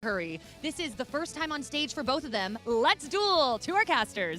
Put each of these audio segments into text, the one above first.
Curry. This is the first time on stage for both of them. Let's duel to our casters.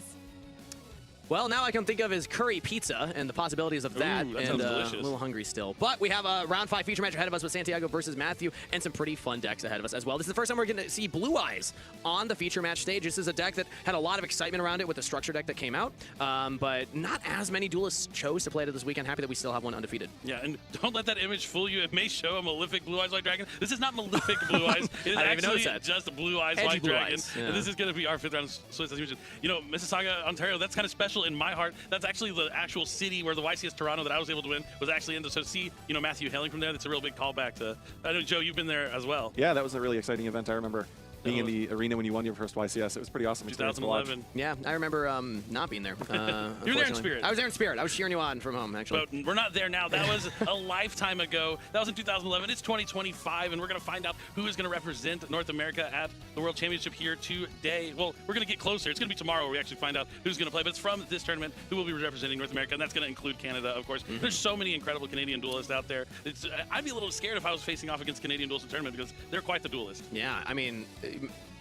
Well, now I can think of is curry pizza and the possibilities of that. Ooh, that and sounds delicious. A little hungry still. But we have a round 5 feature match ahead of us with Santiago versus Matthew and some pretty fun decks ahead of us as well. This is the first time we're going to see Blue Eyes on the feature match stage. This is a deck that had a lot of excitement around it with the structure deck that came out, but not as many duelists chose to play it this weekend. Happy that we still have one undefeated. Yeah, and don't let that image fool you. It may show a Malefic Blue Eyes White Dragon. This is not Malefic Blue Eyes. It is actually just a Blue Eyes Edgy White Blue Dragon. Eyes, yeah. And this is going to be our 5th round Swiss, as you mentioned. You know, Mississauga, Ontario, that's kind of special in my heart. That's actually the actual city where the YCS Toronto that I was able to win was actually in. So to see, you know, Matthew hailing from there, that's a real big callback to. I know, Joe, you've been there as well. Yeah, that was a really exciting event. I remember being in the arena when you won your first YCS. It was pretty awesome. 2011. Yeah, I remember not being there. You were there in spirit. I was there in spirit. I was cheering you on from home, actually. But we're not there now. That was a lifetime ago. That was in 2011. It's 2025, and we're going to find out who is going to represent North America at the World Championship here today. Well, we're going to get closer. It's going to be tomorrow where we actually find out who's going to play. But it's from this tournament who will be representing North America, and that's going to include Canada, of course. There's so many incredible Canadian duelists out there. I'd be a little scared if I was facing off against Canadian duelists in the tournament because they're quite the duelist. Yeah, I mean,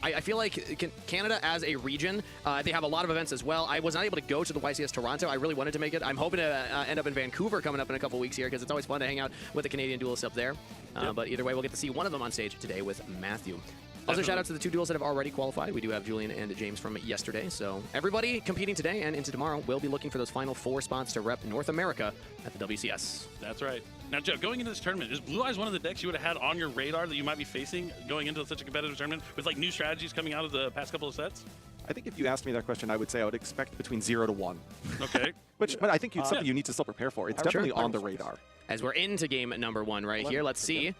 I feel like Canada as a region, they have a lot of events as well. I was not able to go to the YCS Toronto. I really wanted to make it. I'm hoping to end up in Vancouver coming up in a couple weeks here because it's always fun to hang out with the Canadian duelists up there. But either way, we'll get to see one of them on stage today with Matthew. Also, shout out to the 2 duels that have already qualified. We do have Julian and James from yesterday. So everybody competing today and into tomorrow will be looking for those final 4 spots to rep North America at the WCS. That's right. Now, Joe, going into this tournament, is Blue Eyes one of the decks you would have had on your radar that you might be facing going into such a competitive tournament with like new strategies coming out of the past couple of sets? I think if you asked me that question, I would say I would expect between 0 to 1. Okay. But I think it's something you need to still prepare for. It's definitely on the radar. As we're into game number 1 right here, let's see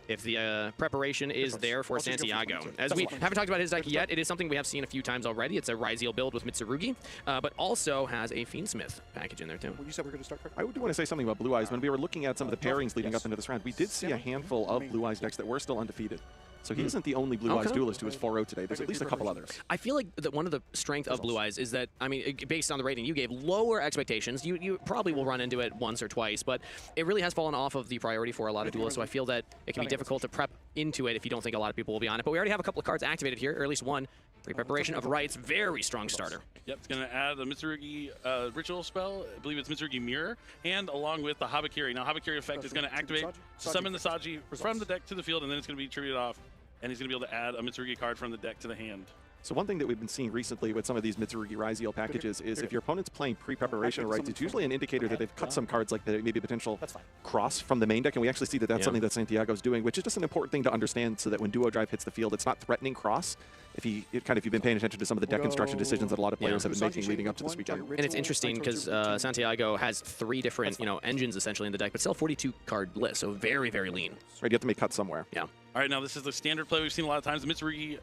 if the preparation is there for Santiago. As we haven't talked about his deck yet, it is something we have seen a few times already. It's a Ryzeal build with Mitsurugi, but also has a Fiendsmith package in there too. Well, you said we're going to start. I do want to say something about Blue Eyes. When we were looking at some of the pairings leading up into this round, we did see a handful of Blue Eyes decks that were still undefeated. So he isn't the only Blue Eyes duelist who is 4-0 today. There's at least a couple others. I feel like that one of the strength of Blue Eyes is that, I mean, based on the rating you gave, lower expectations. You probably will run into it once or twice, but it really has fallen off of the priority for a lot of duelists, so I feel that it can be difficult to prep into it if you don't think a lot of people will be on it. But we already have a couple of cards activated here, or at least one. Pre-preparation of Right's very strong starter. Yep, it's going to add a Mitsurugi ritual spell. I believe it's Mitsurugi Mirror, and along with the Habakiri. Now, Habakiri effect is going to activate, summon the Saji from the deck to the field, and then it's going to be tributed off. And he's going to be able to add a Mitsurugi card from the deck to the hand. So one thing that we've been seeing recently with some of these Mitsurugi Ryzeal packages is if your opponent's playing pre-preparation rights, it's usually an indicator that they've cut some cards like maybe a potential cross from the main deck, and we actually see that that's something that Santiago's doing, which is just an important thing to understand so that when Duo Drive hits the field, it's not threatening cross. If you've been paying attention to some of the deck construction decisions that a lot of players have been making leading up to this weekend. And it's interesting because Santiago has 3 different engines essentially in the deck, but still 42 card list, so very, very lean. Right, you have to make cuts somewhere. Yeah. All right, now this is the standard play we've seen a lot of times. The Mitsurugi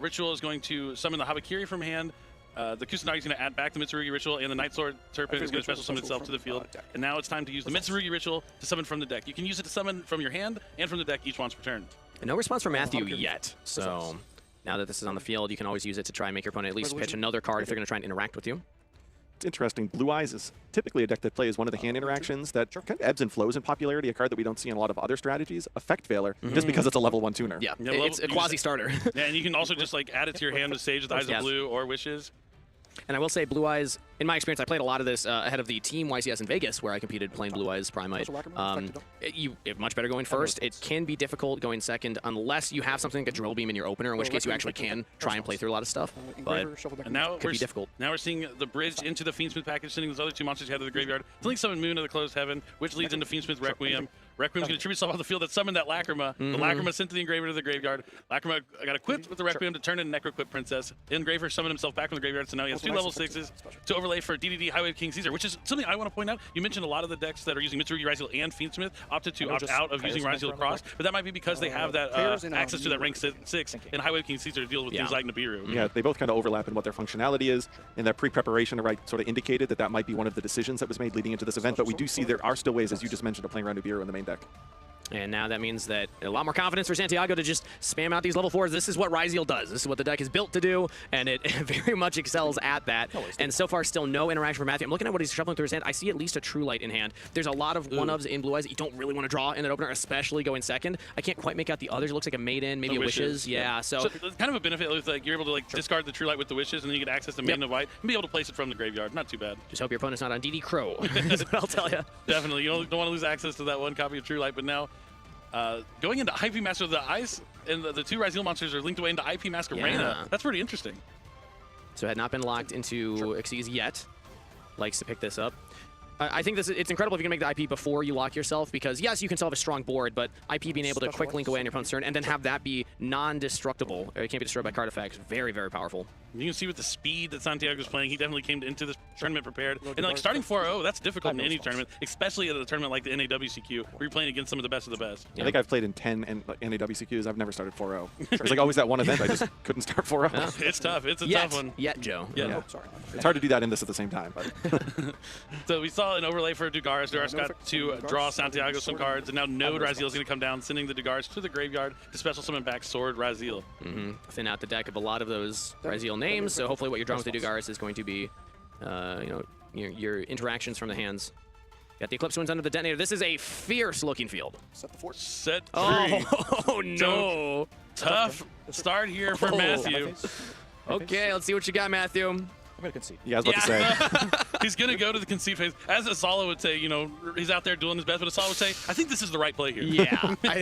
Ritual is going to summon the Habakiri from hand. The Kusanagi is going to add back the Mitsurugi Ritual, and the Night Sword Serpent is going to special summon itself to the field. And now it's time to use the Mitsurugi Ritual to summon from the deck. You can use it to summon from your hand and from the deck each once per turn. And no response from Matthew yet, so now that this is on the field, you can always use it to try and make your opponent at least pitch another card if they're going to try and interact with you. It's interesting. Blue Eyes is typically a deck that plays one of the hand interactions that kind of ebbs and flows in popularity, a card that we don't see in a lot of other strategies, Effect Veiler, just because it's a level 1 tuner. Yeah, it's a quasi-starter. Yeah, and you can also just like add it to your hand with Sage with Eyes of Blue or Wishes. And I will say Blue Eyes, in my experience, I played a lot of this ahead of the team YCS in Vegas, where I competed playing Blue Eyes Primite. You much better going first. It can be difficult going second unless you have something like a Drill Beam in your opener, in which case you actually can try and play through a lot of stuff. But and now it could be difficult. Now we're seeing the bridge into the Fiendsmith package, sending those other 2 monsters ahead of the graveyard. Something summon Moon of the Closed Heaven, which leads into Fiendsmith Requiem. Requiem's going to tribute itself off the field that summoned that Lacrima. The Lacrima sent to the Engraver to the graveyard. Lacrima got equipped with the Requiem to turn into Necroquip Princess. The Engraver summoned himself back from the graveyard, so now he has 2 level 6s to overlay for DDD Highway King Caesar, which is something I want to point out. You mentioned a lot of the decks that are using Mitsurugi Ryzeal and Fiendsmith opted to opt out of using Ryzeal Cross, but that might be because they have that access to that rank 6 and Highway King Caesar to deal with things like Nibiru. Yeah, they both kind of overlap in what their functionality is, and that pre-preparation sort of indicated that might be one of the decisions that was made leading into this event, but we do see there are still ways, as you just mentioned, of playing around Nibiru in the main deck. And now that means that a lot more confidence for Santiago to just spam out these level 4s. This is what Ryzeal does. This is what the deck is built to do, and it very much excels at that. And so far, still no interaction for Matthew. I'm looking at what he's shuffling through his hand. I see at least a True Light in hand. There's a lot of one-ofs in Blue Eyes that you don't really want to draw in an opener, especially going second. I can't quite make out the others. It looks like a Maiden, maybe a Wishes. Yeah, so it's kind of a benefit. With, like, you're able to like discard the True Light with the Wishes, and then you get access to Maiden of White and be able to place it from the graveyard. Not too bad. Just hope your opponent's not on DD Crow. That's what I'll tell you. Definitely. You don't want to lose access to that one copy of True Light, but now going into IP Master, the Ice and the two Ryzeal monsters are linked away into IP Masquerade. Yeah. That's pretty interesting. So had not been locked into Xyz yet. Likes to pick this up. I think it's incredible if you can make the IP before you lock yourself, because yes, you can still have a strong board, but IP being able to quick link away on your opponent's turn and then have that be non-destructible, or it can't be destroyed by card effects, very, very powerful. You can see with the speed that Santiago's playing, he definitely came into this tournament prepared. And like starting 4-0, that's difficult in any tournament, especially at a tournament like the NAWCQ, where you're playing against some of the best of the best. I think I've played in 10 NAWCQs. I've never started 4-0. There's like always that one event I just couldn't start 4-0. It's tough. It's a tough one. Yet, Joe. Yeah. Oh, sorry. It's hard to do that in this at the same time. But So we saw an overlay for Dugaris. Dugaris got to draw Santiago some cards, and now Node Ryzeal is going to come down, sending the Dugaris to the graveyard to special summon back Sword Ryzeal. Thin out the deck of a lot of those Ryzeal names, so hopefully what you're drawing with the Dugaris is going to be, your interactions from the hands. Got the Eclipse Winds under the detonator. This is a fierce-looking field. Set the force. Set free. Oh no! Tough start here for Matthew. Okay, let's see what you got, Matthew. I'm going to concede. yeah, I was about to say. He's going to go to the concede phase. As Asala would say, he's out there doing his best, but Asala would say, I think this is the right play here. Yeah, I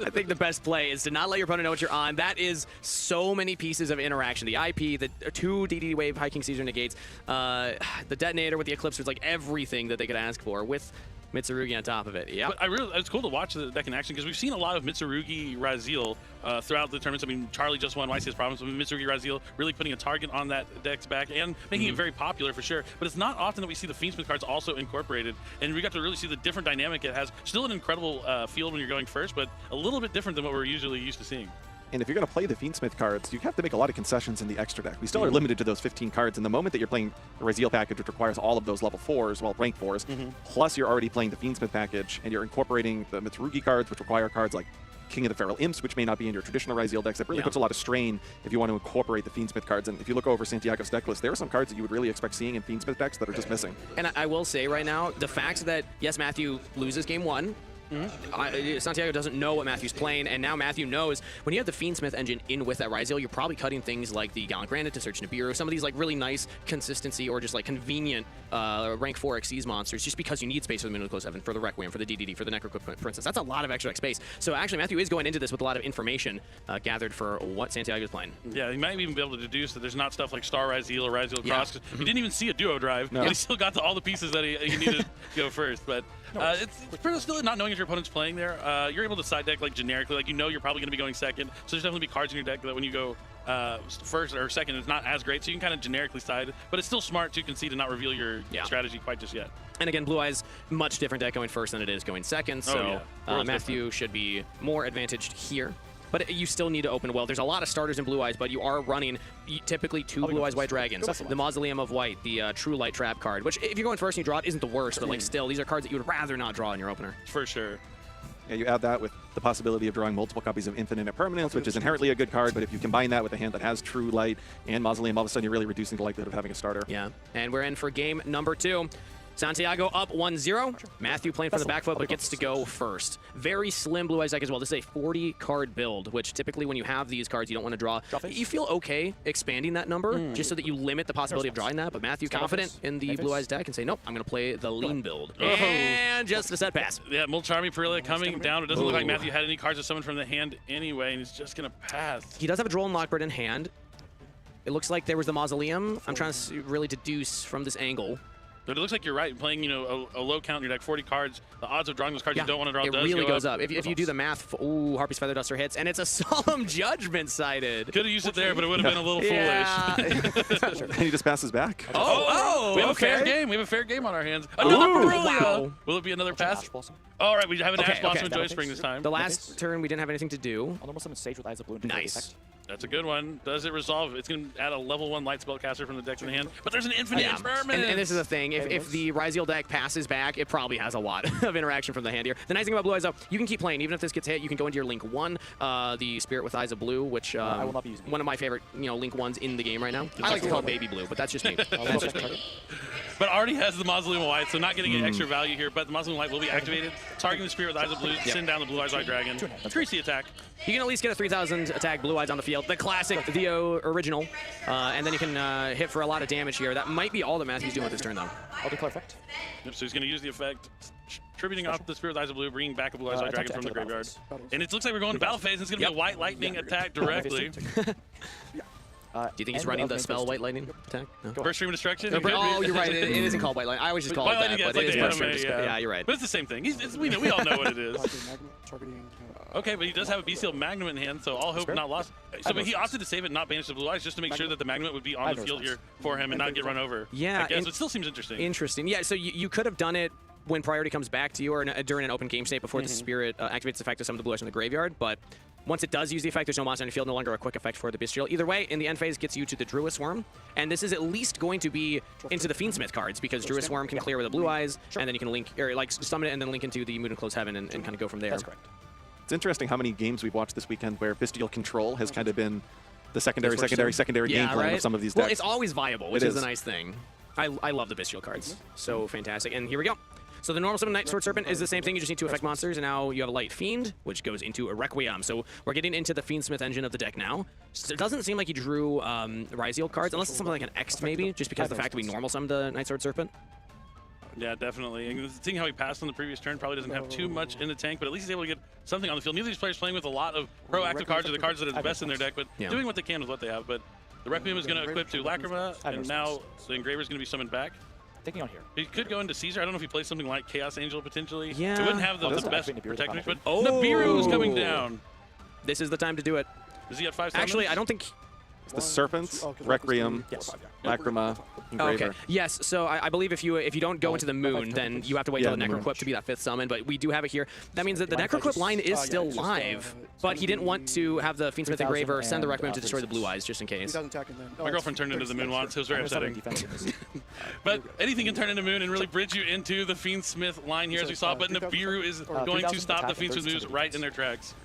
think the best play is to not let your opponent know what you're on. That is so many pieces of interaction. The IP, the 2 DD Wave Hiking Caesar negates, the detonator with the Eclipse, it's like everything that they could ask for with Mitsurugi on top of it. Yeah, but it's cool to watch the deck in action, because we've seen a lot of Mitsurugi Ryzeal throughout the tournaments. I mean, Charlie just won YCS Province with Mitsurugi Ryzeal, really putting a target on that deck's back and making it very popular for sure. But it's not often that we see the Fiendsmith cards also incorporated, and we got to really see the different dynamic it has. Still an incredible field when you're going first, but a little bit different than what we're usually used to seeing. And if you're going to play the Fiendsmith cards, you have to make a lot of concessions in the extra deck. We still are limited to those 15 cards. And the moment that you're playing the Ryzeal package, which requires all of those level 4s, well, rank 4s, plus you're already playing the Fiendsmith package, and you're incorporating the Mitsurugi cards, which require cards like King of the Feral Imps, which may not be in your traditional Ryzeal decks. That really puts a lot of strain if you want to incorporate the Fiendsmith cards. And if you look over Santiago's deck list, there are some cards that you would really expect seeing in Fiendsmith decks that are just missing. and I will say right now, the fact that, yes, Matthew loses game 1, Santiago doesn't know what Matthew's playing, and now Matthew knows when you have the Fiendsmith engine in with that Ryzeal, you're probably cutting things like the Gallant Granite to Search Nibiru, some of these like really nice consistency or just like convenient rank 4 Xyz monsters, just because you need space for the Close Heaven, for the Requiem, for the DDD, for the Necroquip, for instance. That's a lot of extra deck space. So actually, Matthew is going into this with a lot of information gathered for what Santiago's playing. Yeah, you might even be able to deduce that there's not stuff like Star Ryzeal or Ryzeal Cross. He didn't even see a duo drive, but he still got to all the pieces that he needed to go first. But it's pretty still not knowing if your opponent's playing there. You're able to side deck like generically, like you're probably going to be going second. So there's definitely be cards in your deck that when you go first or second, it's not as great. So you can kind of generically side, but it's still smart to concede and not reveal your strategy quite just yet. And again, Blue Eyes, much different deck going first than it is going second. So Matthew should be more advantaged here. But you still need to open well. There's a lot of starters in Blue Eyes, but you are running typically 2 Blue Eyes White Dragons, the Mausoleum of White, the True Light Trap card, which if you're going first and you draw it, isn't the worst, but like still, these are cards that you would rather not draw in your opener. For sure. Yeah, you add that with the possibility of drawing multiple copies of Infinite Impermanence, which is inherently a good card, but if you combine that with a hand that has True Light and Mausoleum, all of a sudden you're really reducing the likelihood of having a starter. Yeah, and we're in for game number 2. Santiago up 1-0. Matthew playing for the back foot, but gets to go first. Very slim Blue Eyes deck as well. This is a 40-card build, which typically when you have these cards you don't want to draw. You feel okay expanding that number just so that you limit the possibility of drawing that, but Matthew confident in the Blue Eyes deck and say, nope, I'm going to play the lean build. And just a set pass. Yeah, Mulcharmy Perilla coming down. It doesn't look like Matthew had any cards to summon from the hand anyway, and he's just going to pass. He does have a Droll and Lockbird in hand. It looks like there was the Mausoleum. I'm trying to really deduce from this angle. But it looks like you're right. Playing, a low count in your deck, 40 cards, the odds of drawing those cards you don't want to draw it really goes up. If you do the math, ooh, Harpy's Feather Duster hits, and it's a Solemn Judgment sided. Could have used it there, but it would have been a little foolish. And he just passes back. We have a fair game. We have a fair game on our hands. Another Perilla. Will it be another pass? All right, we have an Ash Blossom and Joy Spring this time. The last turn, we didn't have anything to do. I'll normal summon Sage with Eyes of Blue. Nice. That's a good one. Does it resolve? It's going to add a level 1 light spellcaster from the deck to the hand, but there's an infinite impermanence. And this is the thing. If the Ryzeal deck passes back, it probably has a lot of interaction from the hand here. The nice thing about Blue Eyes, though, you can keep playing. Even if this gets hit, you can go into your Link 1, the Spirit with Eyes of Blue, which I will not be using one of my favorite Link 1s in the game right now. I like to call it Baby Blue, but that's just me. That's just me. But already has the Mausoleum of White, so not getting any extra value here, but the Mausoleum of White will be activated. Targeting the Spirit with Eyes of Blue, send down the Blue Eyes White Dragon. 3C attack. You can at least get a 3,000 attack Blue Eyes on the field. The classic, the original. And then you can hit for a lot of damage here. That might be all that Matthew's doing with this turn, though. I'll declare effect. Yep, so he's going to use the effect, tributing off the Spirit with Eyes of Blue, bringing back a Blue Eyes White Dragon from the graveyard. And it looks like we're going to battle phase, and it's going to be a White Lightning attack directly. Do you think he's running the spell White Lightning attack? No. First Stream of Destruction? Oh, you're right. It isn't called White Lightning. I always just call it that. Yeah, But like it is the First Stream anime, of Destruction. Yeah, you're right. But it's the same thing. We all know what it is. Okay, but he does have a Bestial Magnum in hand, so all hope not lost. So, but he opted to save it, not banish the Blue Eyes, just to make sure that the Magnum would be on the field here for him and not get run over. Yeah, I guess it still seems interesting. Interesting. Yeah, so you could have done it when priority comes back to you or during an open game state before the Spirit activates the effect of some of the Blue Eyes in the graveyard, but once it does use the effect, there's no monster on the field, no longer a quick effect for the Bestial. Either way, in the end phase, gets you to the Druid Swarm, and this is at least going to be into the Fiendsmith cards, because Druid Swarm can clear with the Blue Eyes, and then you can link, or like summon it and then link into the Moon and Close Heaven and kind of go from there. That's correct. It's interesting how many games we've watched this weekend where Bestial Control has kind of been the secondary game plan of some of these decks. Well, it's always viable, which is a nice thing. I love the Bestial cards. So fantastic. And here we go. So the normal summon Night Sword Serpent is the same thing. You just need 2 effect monsters, and now you have a Light Fiend, which goes into a Requiem. So we're getting into the Fiendsmith engine of the deck now. So it doesn't seem like you drew Ryzeal cards, unless it's something like an X maybe, just because of the fact that we normal summoned the Night Sword Serpent. Yeah, definitely. And seeing how he passed on the previous turn, probably doesn't have too much in the tank, but at least he's able to get something on the field. Neither of these players playing with a lot of proactive cards or the cards that are the best in their deck, but doing what they can with what they have. But the Requiem is going to equip to Lacrima, and now the Engraver is going to be summoned back. Taking on here. He could go into Caesar. I don't know if he plays something like Chaos Angel potentially. Yeah. It wouldn't have the best Nibiru protection, but Oh. Nibiru is coming down. This is the time to do it. Is he at 5 summons? Actually, I don't think... It's the Serpent, Requiem, Lacrima, Engraver. Okay. Yes. So I believe if you don't go into the Moon, then you have to wait till the Necroquip to be that 5th summon. But we do have it here. That means that the Necroquip line is still live, but he didn't want to have the Fiendsmith Engraver send the Requiem to destroy the Blue Eyes, just in case. My girlfriend turned into the Moon once. It was very upsetting. But anything can turn into Moon and really bridge you into the Fiendsmith line here, as we saw. But Nibiru is going to stop the Fiendsmith moves right in their tracks.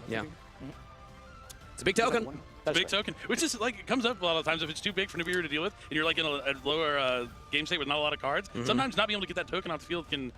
Yeah. It's a big token. Big token, which is like, it comes up a lot of times if it's too big for Nibiru to deal with, and you're like in a lower game state with not a lot of cards. Sometimes not being able to get that token off the field can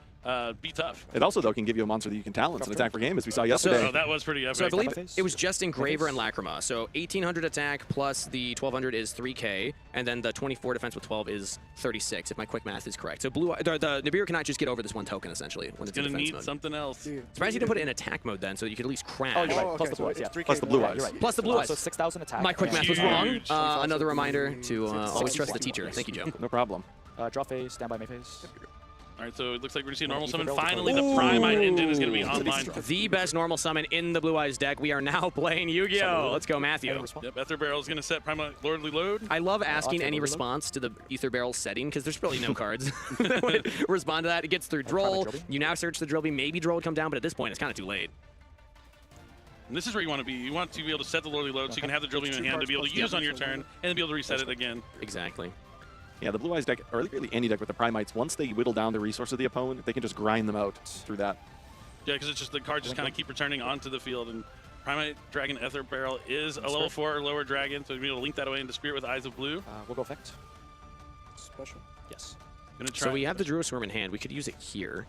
be tough. It also, though, can give you a monster that you can talent and attack per game, as we saw yesterday. So that was pretty epic. So I believe it was just Engraver and Lacrima. So 1,800 attack plus the 1,200 is 3K, and then the 24 defense with 12 is 36, if my quick math is correct. So the Nibiru cannot just get over this one token, essentially, when it's in gonna defense need mode. something else. Surprised you didn't put it in attack mode then, so you could at least crash. Oh, you're right. Plus the Blue Eyes, yeah. Plus the Blue Eyes. You're right. Plus the Blue Eyes. So 6,000 attack. My quick math was wrong. Huge. Another reminder to always trust the teacher. Thank you, Joe. No problem. Draw phase, standby May phase. All right, so it looks like we're going to see a normal summon. Finally, the Primite engine is going to be online. The best normal summon in the Blue Eyes deck. We are now playing Yu-Gi-Oh! Let's go, Matthew. Yep, Ether Barrel is going to set Primite Lordly Load. I love asking any response to the Ether Barrel setting, because there's really no cards that would respond to that. It gets through Droll. You now search the Drillbee. Maybe Droll would come down, but at this point, it's kind of too late. And this is where you want to be. You want to be able to set the Lordly Load so you can have the Drillbee in hand to be able to use on your turn and then be able to reset it again. Exactly. Yeah, the Blue Eyes deck, or really any deck with the Primites, once they whittle down the resource of the opponent, they can just grind them out through that. Yeah, because it's just the cards just kind of keep returning onto the field. And Primate Dragon Ether Barrel is a level 4 or lower dragon, so you'll be able to link that away into Spirit with Eyes of Blue. We'll go effect. Special. Yes. So we have the Druid Swarm in hand. We could use it here.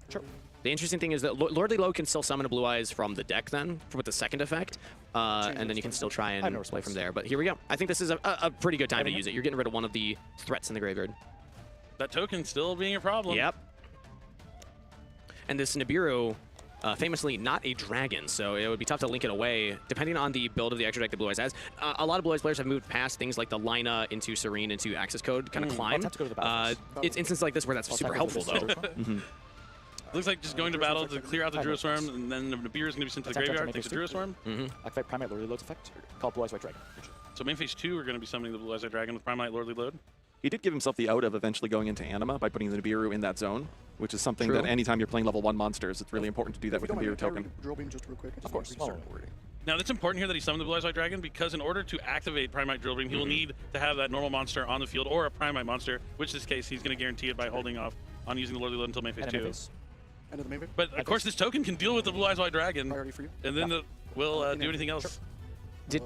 Sure. The interesting thing is that Lordly Load can still summon a Blue Eyes from the deck then, with the second effect, and then you can still try and play from there. But here we go. I think this is a pretty good time to use it. You're getting rid of one of the threats in the graveyard. That token still being a problem. Yep. And this Nibiru, famously not a dragon, so it would be tough to link it away, depending on the build of the extra deck that Blue Eyes has. A lot of Blue Eyes players have moved past things like the Lina into Serene into Access Code kind of climb. It's instances like this where that's super helpful, though. Looks like just going to battle to clear out the Druid Swarm, and then the Nibiru is going to be sent to the graveyard. Takes the Druid Swarm. Activate Primate Lordly Load's effect. Call Blue Eyes White Dragon. So main phase 2, we're going to be summoning the Blue Eyes White Dragon with Primate Lordly Load. He did give himself the out of eventually going into Anima by putting the Nibiru in that zone, which is something that anytime you're playing level 1 monsters, it's really important to do that with the Nibiru token. Drill beam just real quick. Of course. Now, it's important here that he summoned the Blue Eyes White Dragon because in order to activate Primite Drill Beam, he will need to have that normal monster on the field or a Primite monster, which in this case, he's going to guarantee it by holding off on using the Lordly Load until main phase And 2. main phase. End of the main phase. But, of course, this token can deal with the Blue Eyes White Dragon, Priority for you. and then will do anything else. Did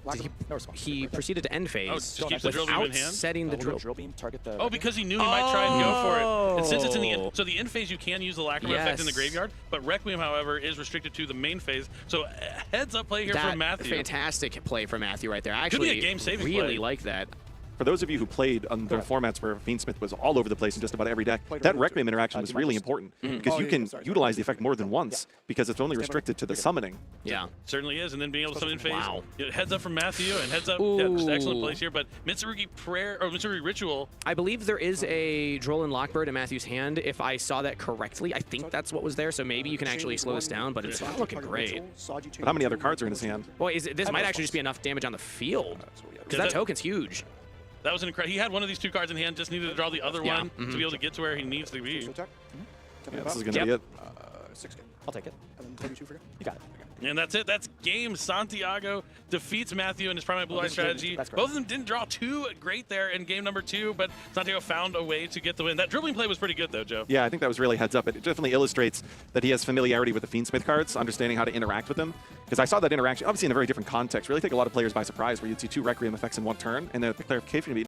Lack No response. he proceeded to end phase Oh, just keeps the drill beam in without hand? setting the drill? drill beam target the. Oh, because he knew he might try and go for it. And since it's in the Oh. end, so the end phase you can use the Lacrima effect in the Yes. graveyard, but Requiem, however, is restricted to the main phase. So heads up play here That from Matthew. fantastic play from Matthew right there. I Could be actually a game-saving really play. like that. For those of you who played on the formats where Fiendsmith was all over the place in just about every deck, that Requiem interaction was really important because you can utilize the effect more than once because it's only restricted to the summoning. Yeah. Certainly is, and then being able to summon in phase. Wow. Heads up from Matthew, and heads up. Yeah, just excellent Ooh. plays here. But Mitsurugi Prayer or Mitsurugi Ritual. I believe there is a Droll and Lockbird in Matthew's hand. If I saw that correctly, I think that's what was there. So maybe you can actually slow this down, but it's not looking great. But how many other cards are in his hand? Boy, this might actually just be enough damage on the field because that token's huge. That was an incredible. He had one of these 2 cards in hand, just needed to draw the other Yeah. one to be able to get to where he needs to be. Attack. Yeah, this is going to be it. 6 game. I'll take it. And then 32 for you. You got it. And that's it. That's game. Santiago defeats Matthew in his Primate Blue Eye strategy. That's correct. Both of them didn't draw too great there in game number 2, but Santiago found a way to get the win. That dribbling play was pretty good, though, Joe. Yeah, I think that was really heads up. It definitely illustrates that he has familiarity with the Fiendsmith cards, understanding how to interact with them. Because I saw that interaction, obviously in a very different context, really take a lot of players by surprise, where you'd see 2 Requiem effects in one turn, and the clarification would be,